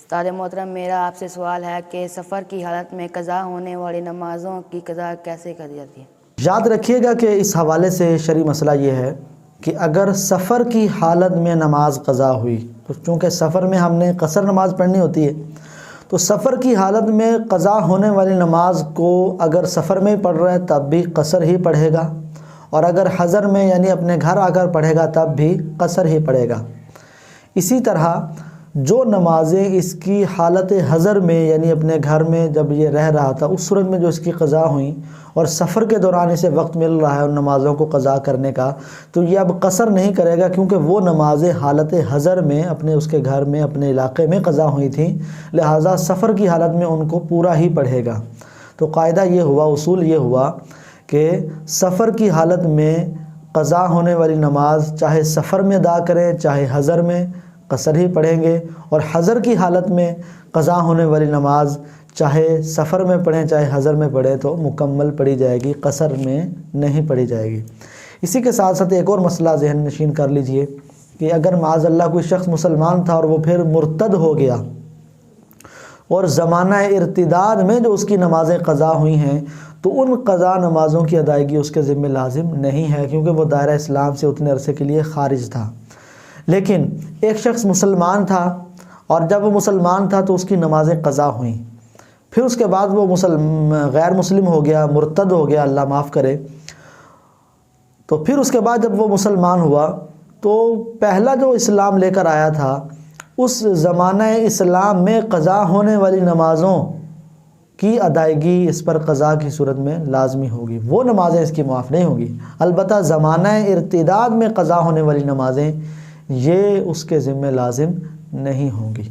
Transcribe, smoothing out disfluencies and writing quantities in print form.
استاد محترم، میرا آپ سے سوال ہے کہ سفر کی حالت میں قضا ہونے والی نمازوں کی قضا کیسے کر جاتی ہے؟ یاد رکھیے گا کہ اس حوالے سے شرعی مسئلہ یہ ہے کہ اگر سفر کی حالت میں نماز قضا ہوئی تو چونکہ سفر میں ہم نے قصر نماز پڑھنی ہوتی ہے، تو سفر کی حالت میں قضا ہونے والی نماز کو اگر سفر میں پڑھ رہا ہے تب بھی قصر ہی پڑھے گا، اور اگر حضر میں یعنی اپنے گھر آ کر پڑھے گا تب بھی قصر ہی پڑھے گا۔ اسی طرح جو نمازیں اس کی حالت حضر میں یعنی اپنے گھر میں جب یہ رہ رہا تھا اس صورت میں جو اس کی قضا ہوئیں اور سفر کے دوران اسے وقت مل رہا ہے ان نمازوں کو قضا کرنے کا، تو یہ اب قصر نہیں کرے گا، کیونکہ وہ نمازیں حالت حضر میں اپنے اس کے گھر میں اپنے علاقے میں قضا ہوئی تھیں، لہٰذا سفر کی حالت میں ان کو پورا ہی پڑھے گا۔ تو قاعدہ یہ ہوا، اصول یہ ہوا کہ سفر کی حالت میں قضا ہونے والی نماز چاہے سفر میں ادا کریں چاہے حضر میں، قصر ہی پڑھیں گے، اور حضر کی حالت میں قضا ہونے والی نماز چاہے سفر میں پڑھیں چاہے حضر میں پڑھیں تو مکمل پڑھی جائے گی، قصر میں نہیں پڑھی جائے گی۔ اسی کے ساتھ ساتھ ایک اور مسئلہ ذہن نشین کر لیجئے کہ اگر معاذ اللہ کوئی شخص مسلمان تھا اور وہ پھر مرتد ہو گیا اور زمانہ ارتداد میں جو اس کی نمازیں قضا ہوئی ہیں تو ان قضا نمازوں کی ادائیگی اس کے ذمہ لازم نہیں ہے، کیونکہ وہ دائرہ اسلام سے اتنے عرصے کے لیے خارج تھا۔ لیکن ایک شخص مسلمان تھا اور جب وہ مسلمان تھا تو اس کی نمازیں قضا ہوئیں، پھر اس کے بعد وہ غیر مسلم ہو گیا، مرتد ہو گیا، اللہ معاف کرے، تو پھر اس کے بعد جب وہ مسلمان ہوا تو پہلا جو اسلام لے کر آیا تھا اس زمانہ اسلام میں قضا ہونے والی نمازوں کی ادائیگی اس پر قضا کی صورت میں لازمی ہوگی، وہ نمازیں اس کی معاف نہیں ہوگی۔ البتہ زمانہ ارتداد میں قضا ہونے والی نمازیں یہ اس کے ذمہ لازم نہیں ہوں گی۔